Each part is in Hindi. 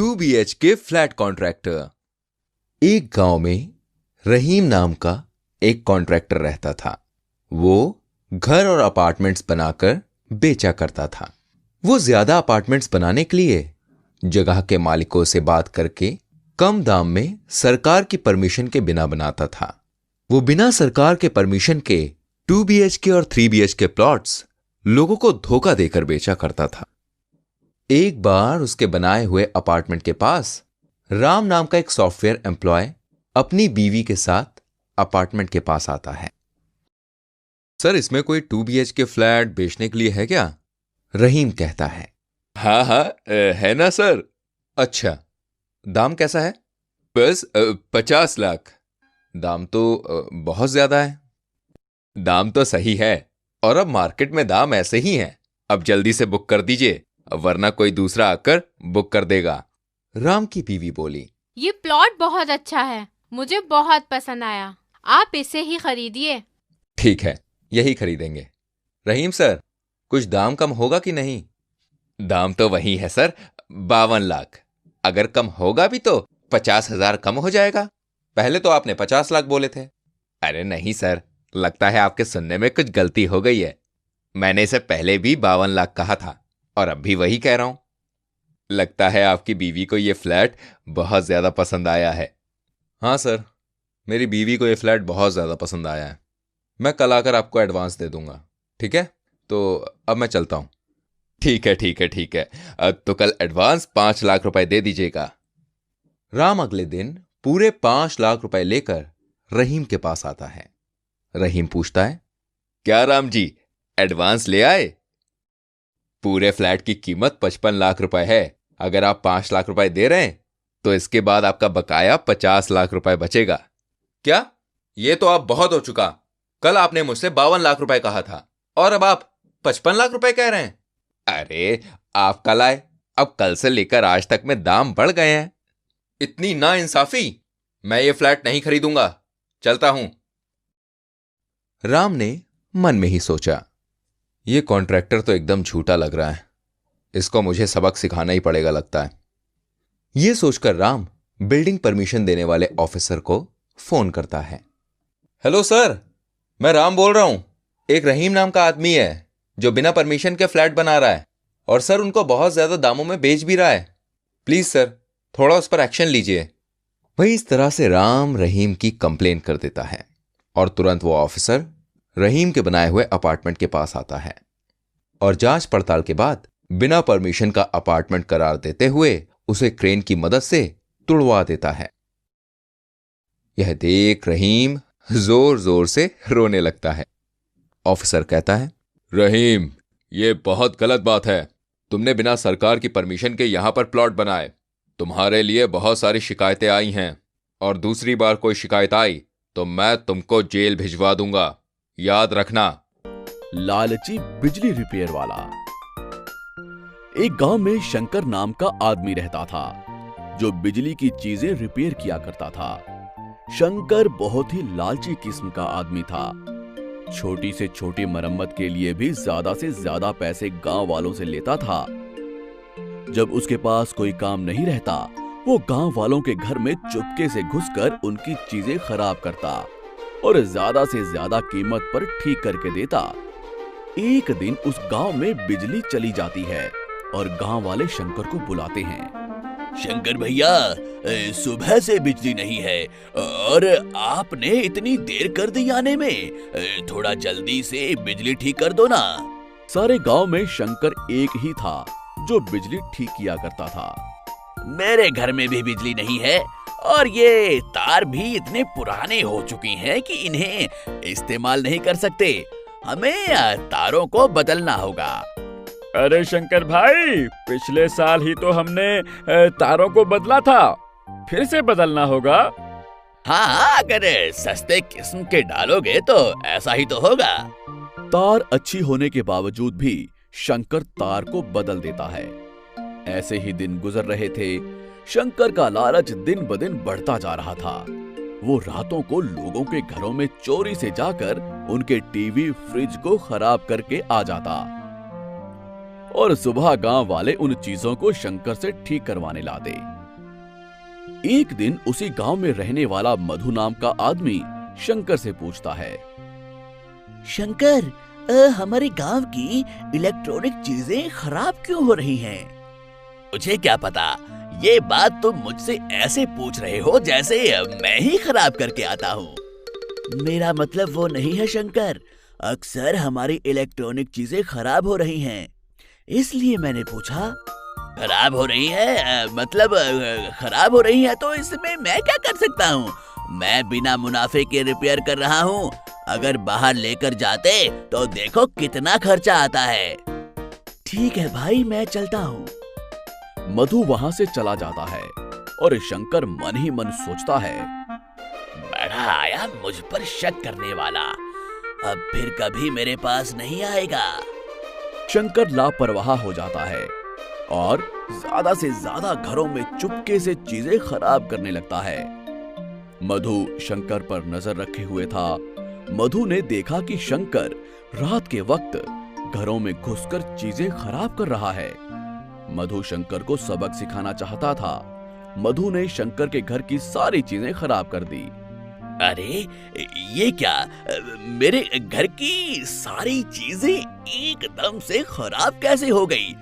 2 BHK फ्लैट कॉन्ट्रैक्टर। एक गांव में रहीम नाम का एक कॉन्ट्रैक्टर रहता था। वो घर और अपार्टमेंट्स बनाकर बेचा करता था। वो ज्यादा अपार्टमेंट्स बनाने के लिए जगह के मालिकों से बात करके कम दाम में सरकार की परमिशन के बिना बनाता था। वो बिना सरकार के परमिशन के 2 BHK और 3 BHK प्लॉट्स लोगों को धोखा देकर बेचा करता था। एक बार उसके बनाए हुए अपार्टमेंट के पास राम नाम का एक सॉफ्टवेयर एम्प्लॉय अपनी बीवी के साथ अपार्टमेंट के पास आता है। सर, इसमें कोई 2 BHK फ्लैट बेचने के लिए है क्या? रहीम कहता है। हाँ हाँ, है ना सर। अच्छा, दाम कैसा है? बस 50 लाख। दाम तो बहुत ज्यादा है। दाम तो सही है, और अब मार्केट में दाम ऐसे ही हैं। अब जल्दी से बुक कर दीजिए, वरना कोई दूसरा आकर बुक कर देगा। राम की बीवी बोली। ये प्लॉट बहुत अच्छा है, मुझे बहुत पसंद आया, आप इसे ही खरीदिए। ठीक है, यही खरीदेंगे। रहीम सर, कुछ दाम कम होगा कि नहीं? दाम तो वही है सर, 52 लाख। अगर कम होगा भी तो 50,000 कम हो जाएगा। पहले तो आपने 50 लाख बोले थे। अरे नहीं सर, लगता है आपके सुनने में कुछ गलती हो गई है। मैंने इसे पहले भी 52 लाख कहा था और अब भी वही कह रहा हूं। लगता है आपकी बीवी को यह फ्लैट बहुत ज्यादा पसंद आया है। हाँ सर, मेरी बीवी को यह फ्लैट बहुत ज्यादा पसंद आया है। मैं कल आकर आपको एडवांस दे दूंगा। ठीक है, तो अब मैं चलता हूं। ठीक है ठीक है ठीक है, तो कल एडवांस 5 लाख रुपए दे दीजिएगा। राम अगले दिन पूरे 5 लाख रुपए लेकर रहीम के पास आता है। रहीम पूछता है, क्या राम जी, एडवांस ले आए? पूरे फ्लैट की कीमत 55 लाख रुपए है। अगर आप 5 लाख रुपए दे रहे हैं तो इसके बाद आपका बकाया 50 लाख रुपए बचेगा। क्या? ये तो आप बहुत हो चुका। कल आपने मुझसे 52 लाख रुपए कहा था और अब आप 55 लाख रुपए कह रहे हैं। अरे, आप कल आए, अब कल से लेकर आज तक में दाम बढ़ गए हैं। इतनी नाइंसाफी! मैं ये फ्लैट नहीं खरीदूंगा, चलता हूं। राम ने मन में ही सोचा, ये कॉन्ट्रैक्टर तो एकदम झूठा लग रहा है। इसको मुझे सबक सिखाना ही पड़ेगा लगता है। यह सोचकर राम बिल्डिंग परमिशन देने वाले ऑफिसर को फोन करता है। हेलो सर, मैं राम बोल रहा हूं। एक रहीम नाम का आदमी है जो बिना परमिशन के फ्लैट बना रहा है, और सर उनको बहुत ज्यादा दामों में बेच भी रहा है। प्लीज सर, थोड़ा उस पर एक्शन लीजिए। वही इस तरह से राम रहीम की कंप्लेन कर देता है और तुरंत वो ऑफिसर रहीम के बनाए हुए अपार्टमेंट के पास आता है और जांच पड़ताल के बाद बिना परमिशन का अपार्टमेंट करार देते हुए उसे क्रेन की मदद से तुड़वा देता है। यह देख रहीम जोर जोर से रोने लगता है। ऑफिसर कहता है, रहीम, ये बहुत गलत बात है। तुमने बिना सरकार की परमिशन के यहां पर प्लॉट बनाए। तुम्हारे लिए बहुत सारी शिकायतें आई हैं, और दूसरी बार कोई शिकायत आई तो मैं तुमको जेल भिजवा दूंगा, याद रखना। लालची बिजली रिपेयर वाला। एक गांव में शंकर नाम का आदमी रहता था जो बिजली की चीजें रिपेयर किया करता था। शंकर बहुत ही लालची किस्म का आदमी था। छोटी से छोटी मरम्मत के लिए भी ज्यादा से ज्यादा पैसे गांव वालों से लेता था। जब उसके पास कोई काम नहीं रहता, वो गांव वालों के घर में चुपके से घुसकर उनकी चीजें खराब करता और ज्यादा से ज्यादा कीमत पर ठीक करके देता। एक दिन उस गांव में बिजली चली जाती है और गांव वाले शंकर को बुलाते हैं। शंकर भैया, सुबह से बिजली नहीं है और आपने इतनी देर कर दी आने में। थोड़ा जल्दी से बिजली ठीक कर दो ना। सारे गांव में शंकर एक ही था जो बिजली ठीक किया करता था। मेरे घर में भी बिजली नहीं है और ये तार भी इतने पुराने हो चुकी हैं कि इन्हें इस्तेमाल नहीं कर सकते। हमें तारों को बदलना होगा। अरे शंकर भाई, पिछले साल ही तो हमने तारों को बदला था, फिर से बदलना होगा। हाँ, अगर सस्ते किस्म के डालोगे तो ऐसा ही तो होगा। तार अच्छी होने के बावजूद भी शंकर तार को बदल देता है। ऐसे ही दिन गुजर रहे थे। शंकर का लालच दिन ब दिन बढ़ता जा रहा था। वो रातों को लोगों के घरों में चोरी से जाकर उनके टीवी, फ्रिज को खराब करके आ जाता और सुबह गांव वाले उन चीजों को शंकर से ठीक करवाने लाते। एक दिन उसी गांव में रहने वाला मधु नाम का आदमी शंकर से पूछता है, शंकर, हमारे गांव की इलेक्ट्रॉनिक चीजें खराब क्यों हो रही हैं? मुझे क्या पता, ये बात तुम मुझसे ऐसे पूछ रहे हो जैसे मैं ही खराब करके आता हूँ। मेरा मतलब वो नहीं है शंकर, अक्सर हमारी इलेक्ट्रॉनिक चीजें खराब हो रही हैं, इसलिए मैंने पूछा। खराब हो रही है मतलब खराब हो रही है तो इसमें मैं क्या कर सकता हूँ? मैं बिना मुनाफे के रिपेयर कर रहा हूँ। अगर बाहर लेकर जाते तो देखो कितना खर्चा आता है। ठीक है भाई, मैं चलता हूँ। मधु वहां से चला जाता है और शंकर मन ही मन सोचता है, बड़ा आया मुझ पर शक करने वाला, अब फिर कभी मेरे पास नहीं आएगा। शंकर लापरवाह हो जाता है और ज्यादा से ज्यादा घरों में चुपके से चीजें खराब करने लगता है। मधु शंकर पर नजर रखे हुए था। मधु ने देखा कि शंकर रात के वक्त घरों में घुसकर चीजें खराब कर रहा है। मधु शंकर को सबक सिखाना चाहता था। मधु ने शंकर के घर की सारी चीजें खराब कर दी। अरे ये क्या, मेरे घर की सारी चीजें एकदम से खराब कैसे हो गई?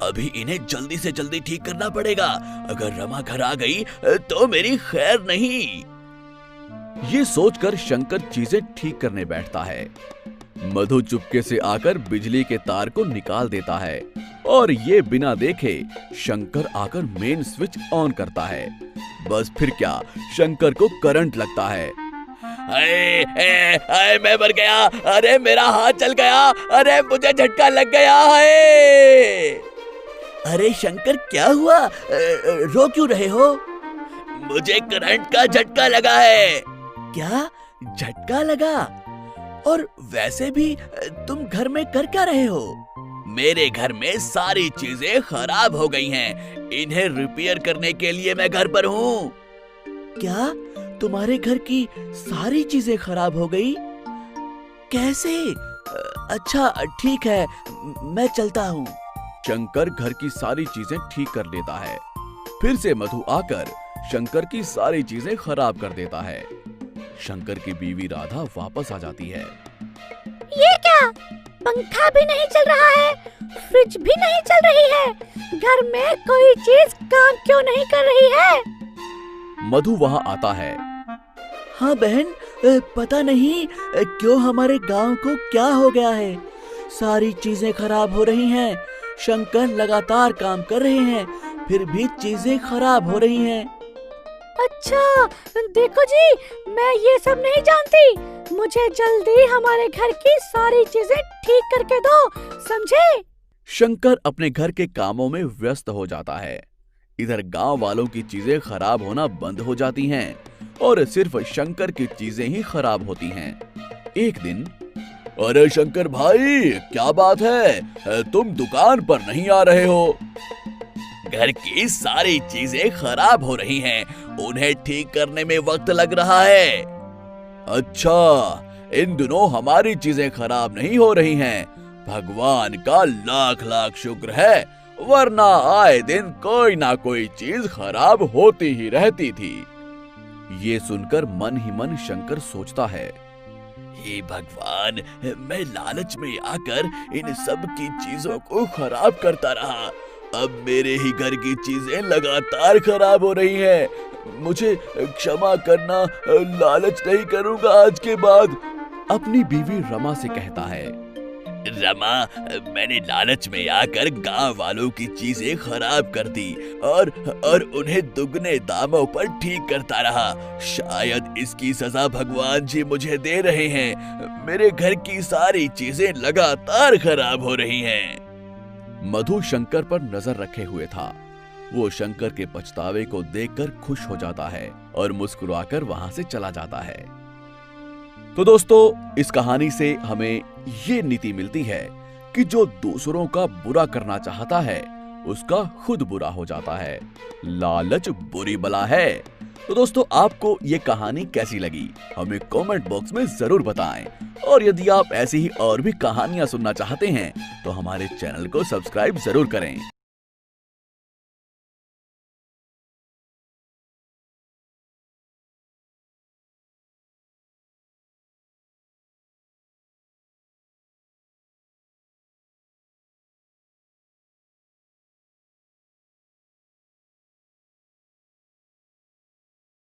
अभी इन्हें जल्दी से जल्दी ठीक करना पड़ेगा। अगर रमा घर आ गई तो मेरी खैर नहीं। ये सोचकर शंकर चीजें ठीक करने बैठता है। मधु चुपके से आकर बिजली के तार को निकाल देता है और ये बिना देखे शंकर आकर मेन स्विच ऑन करता है। बस फिर क्या, शंकर को करंट लगता है। अरे मैं मर गया, अरे मेरा हाथ जल गया, अरे मुझे झटका लग गया है। अरे शंकर, क्या हुआ? रो क्यों रहे हो? मुझे करंट का झटका लगा है। क्या झटका लगा? और वैसे भी तुम घर में कर क्या रहे हो? मेरे घर में सारी चीजें खराब हो गई हैं, इन्हें रिपेयर करने के लिए मैं घर पर हूँ। क्या तुम्हारे घर की सारी चीजें खराब हो गई? कैसे? अच्छा ठीक है, मैं चलता हूँ। शंकर घर की सारी चीजें ठीक कर लेता है। फिर से मधु आकर शंकर की सारी चीजें खराब कर देता है। शंकर की बीवी राधा वापस आ जाती है। ये क्या, पंखा भी नहीं चल रहा है, फ्रिज भी नहीं चल रही है, घर में कोई चीज काम क्यों नहीं कर रही है? मधु वहां आता है। हाँ बहन, पता नहीं क्यों हमारे गांव को क्या हो गया है, सारी चीजें खराब हो रही हैं। शंकर लगातार काम कर रहे हैं, फिर भी चीजें खराब हो रही हैं। अच्छा देखो जी, मैं ये सब नहीं जानती, मुझे जल्दी हमारे घर की सारी चीजें ठीक करके दो, समझे? शंकर अपने घर के कामों में व्यस्त हो जाता है। इधर गांव वालों की चीजें खराब होना बंद हो जाती हैं और सिर्फ शंकर की चीजें ही खराब होती हैं। एक दिन, अरे शंकर भाई, क्या बात है, तुम दुकान पर नहीं आ रहे हो? घर की सारी चीजें खराब हो रही हैं, उन्हें ठीक करने में वक्त लग रहा है। अच्छा, इन दिनों हमारी चीजें खराब नहीं हो रही हैं, भगवान का लाख लाख शुक्र है, वरना आए दिन कोई ना कोई चीज खराब होती ही रहती थी। ये सुनकर मन ही मन शंकर सोचता है, हे भगवान, मैं लालच में आकर इन सब की चीजों को खराब करता रहा, अब मेरे ही घर की चीजें लगातार खराब हो रही हैं। मुझे क्षमा करना, लालच नहीं करूंगा आज के बाद। अपनी बीवी रमा से कहता है। रमा, मैंने लालच में आकर गांव वालों की चीजें खराब कर दी और उन्हें दुगने दामों पर ठीक करता रहा। शायद इसकी सजा भगवान जी मुझे दे रहे हैं। मेरे घर की सारी चीजें लगातार खराब हो रही हैं। मधु शंकर पर नजर रखे हुए था। वो शंकर के पछतावे को देखकर खुश हो जाता है और मुस्कुराकर वहां से चला जाता है। तो दोस्तों, इस कहानी से हमें ये नीति मिलती है कि जो दूसरों का बुरा करना चाहता है उसका खुद बुरा हो जाता है। लालच बुरी बला है। तो दोस्तों, आपको ये कहानी कैसी लगी हमें कमेंट बॉक्स में जरूर बताएं। और यदि आप ऐसी ही और भी कहानियां सुनना चाहते हैं तो हमारे चैनल को सब्सक्राइब जरूर करें।